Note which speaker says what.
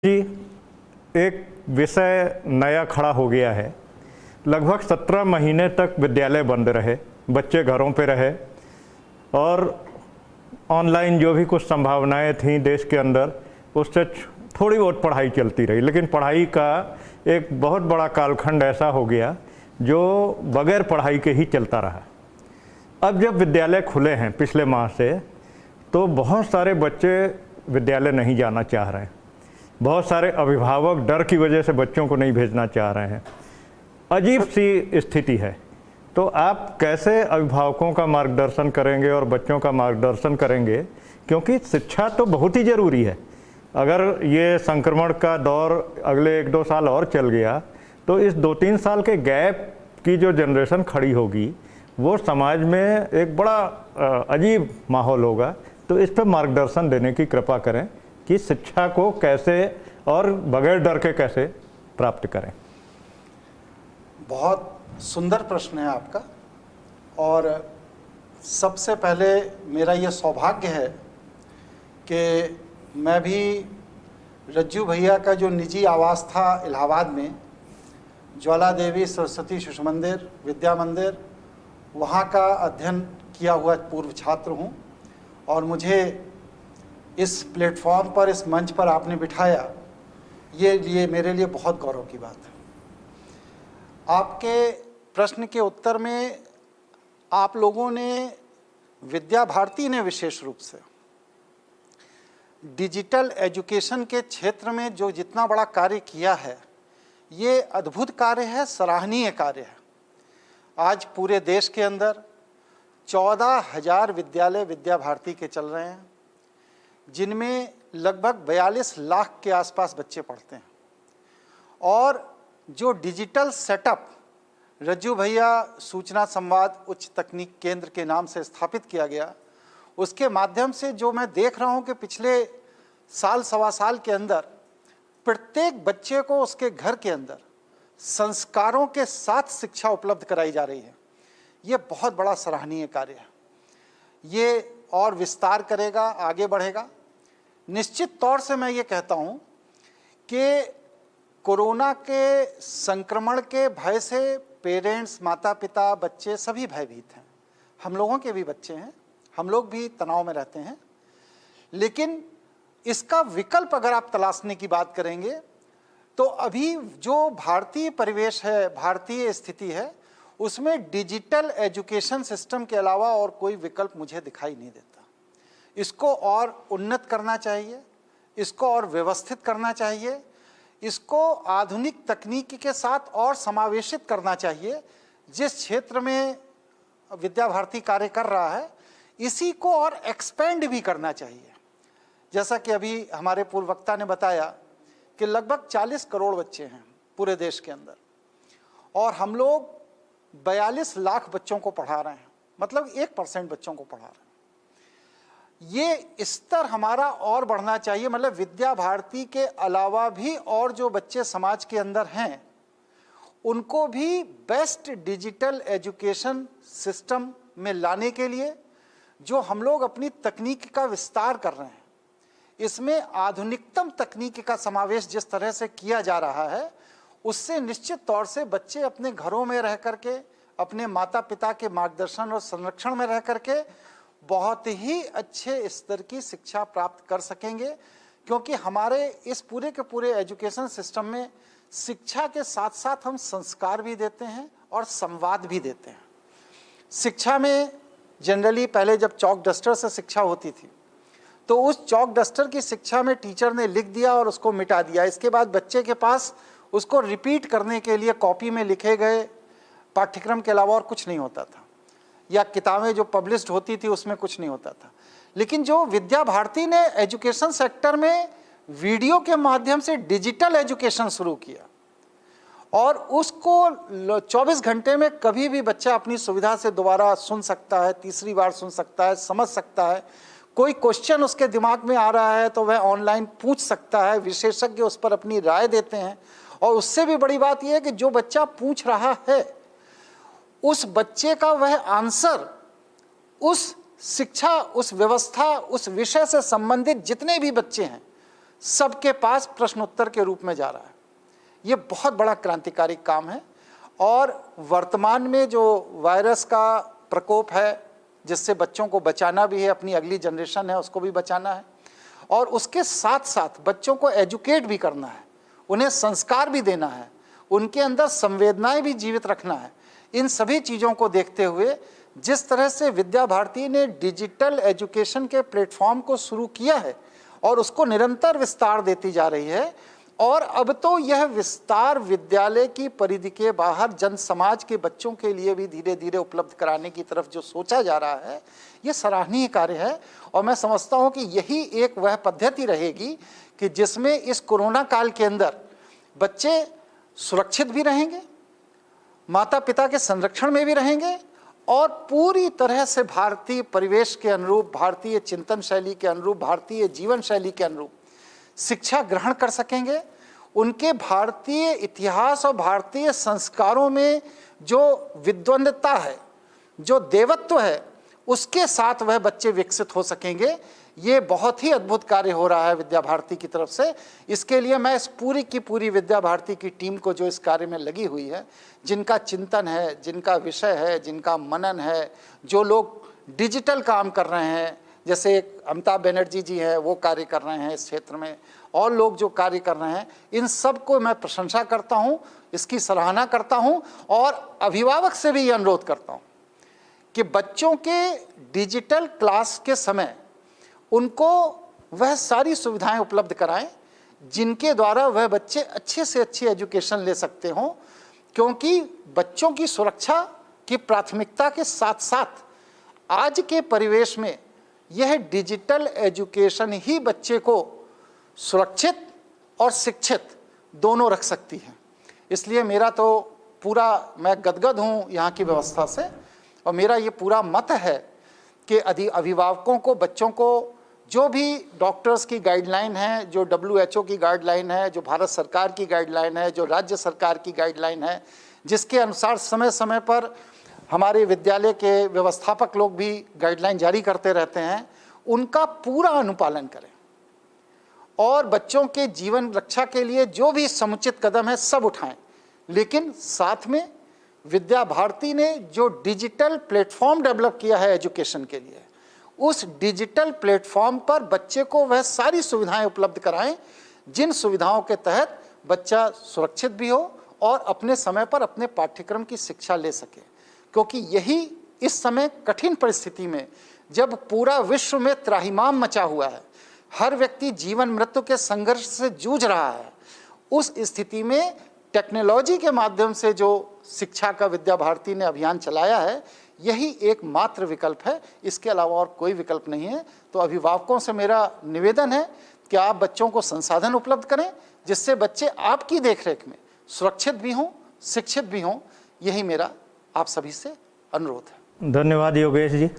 Speaker 1: जी, एक विषय नया खड़ा हो गया है। लगभग 17 महीने तक विद्यालय बंद रहे, बच्चे घरों पे रहे और ऑनलाइन जो भी कुछ संभावनाएं थीं देश के अंदर, उससे थोड़ी बहुत पढ़ाई चलती रही। लेकिन पढ़ाई का एक बहुत बड़ा कालखंड ऐसा हो गया जो बगैर पढ़ाई के ही चलता रहा। अब जब विद्यालय खुले हैं पिछले माह से, तो बहुत सारे बच्चे विद्यालय नहीं जाना चाह रहे हैं। बहुत सारे अभिभावक डर की वजह से बच्चों को नहीं भेजना चाह रहे हैं। अजीब सी स्थिति है। तो आप कैसे अभिभावकों का मार्गदर्शन करेंगे और बच्चों का मार्गदर्शन करेंगे, क्योंकि शिक्षा तो बहुत ही ज़रूरी है। अगर ये संक्रमण का दौर अगले 1-2 साल और चल गया तो इस 2-3 साल के गैप की जो जनरेशन खड़ी होगी वो समाज में एक बड़ा अजीब माहौल होगा। तो इस पर मार्गदर्शन देने की कृपा करें कि शिक्षा को कैसे और बगैर डर के कैसे प्राप्त करें।
Speaker 2: बहुत सुंदर प्रश्न है आपका। और सबसे पहले मेरा ये सौभाग्य है कि मैं भी रज्जू भैया का जो निजी आवास था इलाहाबाद में, ज्वाला देवी सरस्वती शिशु मंदिर विद्या मंदिर, वहाँ का अध्ययन किया हुआ पूर्व छात्र हूँ। और मुझे इस प्लेटफॉर्म पर, इस मंच पर आपने बिठाया, ये मेरे लिए बहुत गौरव की बात है। आपके प्रश्न के उत्तर में आप लोगों ने, विद्या भारती ने विशेष रूप से डिजिटल एजुकेशन के क्षेत्र में जो जितना बड़ा कार्य किया है, ये अद्भुत कार्य है, सराहनीय कार्य है। आज पूरे देश के अंदर 14,000 विद्यालय विद्या भारती के चल रहे हैं, जिनमें लगभग 42 लाख के आसपास बच्चे पढ़ते हैं। और जो डिजिटल सेटअप रज्जू भैया सूचना संवाद उच्च तकनीक केंद्र के नाम से स्थापित किया गया, उसके माध्यम से जो मैं देख रहा हूं कि पिछले साल सवा साल के अंदर प्रत्येक बच्चे को उसके घर के अंदर संस्कारों के साथ शिक्षा उपलब्ध कराई जा रही है। ये बहुत बड़ा सराहनीय कार्य है। ये और विस्तार करेगा, आगे बढ़ेगा। निश्चित तौर से मैं ये कहता हूँ कि कोरोना के संक्रमण के भय से पेरेंट्स, माता पिता, बच्चे सभी भयभीत हैं। हम लोगों के भी बच्चे हैं, हम लोग भी तनाव में रहते हैं। लेकिन इसका विकल्प अगर आप तलाशने की बात करेंगे तो अभी जो भारतीय परिवेश है, भारतीय स्थिति है, उसमें डिजिटल एजुकेशन सिस्टम के अलावा और कोई विकल्प मुझे दिखाई नहीं देता। इसको और उन्नत करना चाहिए, इसको और व्यवस्थित करना चाहिए, इसको आधुनिक तकनीक के साथ और समावेशित करना चाहिए। जिस क्षेत्र में विद्या भारती कार्य कर रहा है, इसी को और एक्सपेंड भी करना चाहिए। जैसा कि अभी हमारे पूर्व वक्ता ने बताया कि लगभग 40 करोड़ बच्चे हैं पूरे देश के अंदर, और हम लोग 42 लाख बच्चों को पढ़ा रहे हैं, मतलब 1% बच्चों को पढ़ा रहे हैं। ये स्तर हमारा और बढ़ना चाहिए। मतलब विद्या भारती के अलावा भी और जो बच्चे समाज के अंदर हैं, उनको भी बेस्ट डिजिटल एजुकेशन सिस्टम में लाने के लिए जो हम लोग अपनी तकनीक का विस्तार कर रहे हैं, इसमें आधुनिकतम तकनीक का समावेश जिस तरह से किया जा रहा है, उससे निश्चित तौर से बच्चे अपने घरों में रह करके, अपने माता पिता के मार्गदर्शन और संरक्षण में रह करके बहुत ही अच्छे स्तर की शिक्षा प्राप्त कर सकेंगे। क्योंकि हमारे इस पूरे के पूरे एजुकेशन सिस्टम में शिक्षा के साथ साथ हम संस्कार भी देते हैं और संवाद भी देते हैं। शिक्षा में जनरली पहले जब चॉक डस्टर से शिक्षा होती थी, तो उस चॉक डस्टर की शिक्षा में टीचर ने लिख दिया और उसको मिटा दिया। इसके बाद बच्चे के पास उसको रिपीट करने के लिए कॉपी में लिखे गए पाठ्यक्रम के अलावा और कुछ नहीं होता था, या किताबें जो पब्लिश्ड होती थी उसमें कुछ नहीं होता था। लेकिन जो विद्या भारती ने एजुकेशन सेक्टर में वीडियो के माध्यम से डिजिटल एजुकेशन शुरू किया, और उसको 24 घंटे में कभी भी बच्चा अपनी सुविधा से दोबारा सुन सकता है, तीसरी बार सुन सकता है, समझ सकता है। कोई क्वेश्चन उसके दिमाग में आ रहा है तो वह ऑनलाइन पूछ सकता है, विशेषज्ञ उस पर अपनी राय देते हैं। और उससे भी बड़ी बात यह है कि जो बच्चा पूछ रहा है, उस बच्चे का वह आंसर उस शिक्षा, उस व्यवस्था, उस विषय से संबंधित जितने भी बच्चे हैं सबके पास प्रश्नोत्तर के रूप में जा रहा है। ये बहुत बड़ा क्रांतिकारी काम है और वर्तमान में जो वायरस का प्रकोप है, जिससे बच्चों को बचाना भी है, अपनी अगली जनरेशन है उसको भी बचाना है, और उसके साथ साथ बच्चों को एजुकेट भी करना है, उन्हें संस्कार भी देना है, उनके अंदर संवेदनाएं भी जीवित रखना है। इन सभी चीज़ों को देखते हुए जिस तरह से विद्या भारती ने डिजिटल एजुकेशन के प्लेटफॉर्म को शुरू किया है और उसको निरंतर विस्तार देती जा रही है, और अब तो यह विस्तार विद्यालय की परिधि के बाहर जन समाज के बच्चों के लिए भी धीरे धीरे उपलब्ध कराने की तरफ जो सोचा जा रहा है, ये सराहनीय कार्य है। और मैं समझता हूँ कि यही एक वह पद्धति रहेगी कि जिसमें इस कोरोना काल के अंदर बच्चे सुरक्षित भी रहेंगे, माता पिता के संरक्षण में भी रहेंगे, और पूरी तरह से भारतीय परिवेश के अनुरूप, भारतीय चिंतन शैली के अनुरूप, भारतीय जीवन शैली के अनुरूप शिक्षा ग्रहण कर सकेंगे। उनके भारतीय इतिहास और भारतीय संस्कारों में जो विद्वंदता है, जो देवत्व है, उसके साथ वह बच्चे विकसित हो सकेंगे। ये बहुत ही अद्भुत कार्य हो रहा है विद्या भारती की तरफ से। इसके लिए मैं इस पूरी की पूरी विद्या भारती की टीम को, जो इस कार्य में लगी हुई है, जिनका चिंतन है, जिनका विषय है, जिनका मनन है, जो लोग डिजिटल काम कर रहे हैं, जैसे एक अमिताभ बनर्जी जी हैं, वो कार्य कर रहे हैं इस क्षेत्र में, और लोग जो कार्य कर रहे हैं, इन सब को मैं प्रशंसा करता हूँ, इसकी सराहना करता हूँ, और अभिभावक से भी ये अनुरोध करता हूँ कि बच्चों के डिजिटल क्लास के समय उनको वह सारी सुविधाएं उपलब्ध कराएं जिनके द्वारा वह बच्चे अच्छे से अच्छी एजुकेशन ले सकते हों, क्योंकि बच्चों की सुरक्षा की प्राथमिकता के साथ साथ आज के परिवेश में यह डिजिटल एजुकेशन ही बच्चे को सुरक्षित और शिक्षित दोनों रख सकती है। इसलिए मेरा तो पूरा, मैं गदगद हूँ यहाँ की व्यवस्था से, और मेरा ये पूरा मत है कि अभिभावकों को, बच्चों को, जो भी डॉक्टर्स की गाइडलाइन है, जो WHO की गाइडलाइन है, जो भारत सरकार की गाइडलाइन है, जो राज्य सरकार की गाइडलाइन है, जिसके अनुसार समय समय पर हमारे विद्यालय के व्यवस्थापक लोग भी गाइडलाइन जारी करते रहते हैं, उनका पूरा अनुपालन करें, और बच्चों के जीवन रक्षा के लिए जो भी समुचित कदम है सब उठाएं। लेकिन साथ में विद्या भारती ने जो डिजिटल प्लेटफॉर्म डेवलप किया है एजुकेशन के लिए, उस डिजिटल प्लेटफॉर्म पर बच्चे को वह सारी सुविधाएं उपलब्ध कराएं जिन सुविधाओं के तहत बच्चा सुरक्षित भी हो और अपने समय पर अपने पाठ्यक्रम की शिक्षा ले सके। क्योंकि यही इस समय कठिन परिस्थिति में, जब पूरा विश्व में त्राहिमाम मचा हुआ है, हर व्यक्ति जीवन मृत्यु के संघर्ष से जूझ रहा है, उस स्थिति में टेक्नोलॉजी के माध्यम से जो शिक्षा का विद्या भारती ने अभियान चलाया है, यही एकमात्र विकल्प है, इसके अलावा और कोई विकल्प नहीं है। तो अभिभावकों से मेरा निवेदन है कि आप बच्चों को संसाधन उपलब्ध करें जिससे बच्चे आपकी देखरेख में सुरक्षित भी हों, शिक्षित भी हों। यही मेरा आप सभी से अनुरोध है।
Speaker 1: धन्यवाद योगेश जी।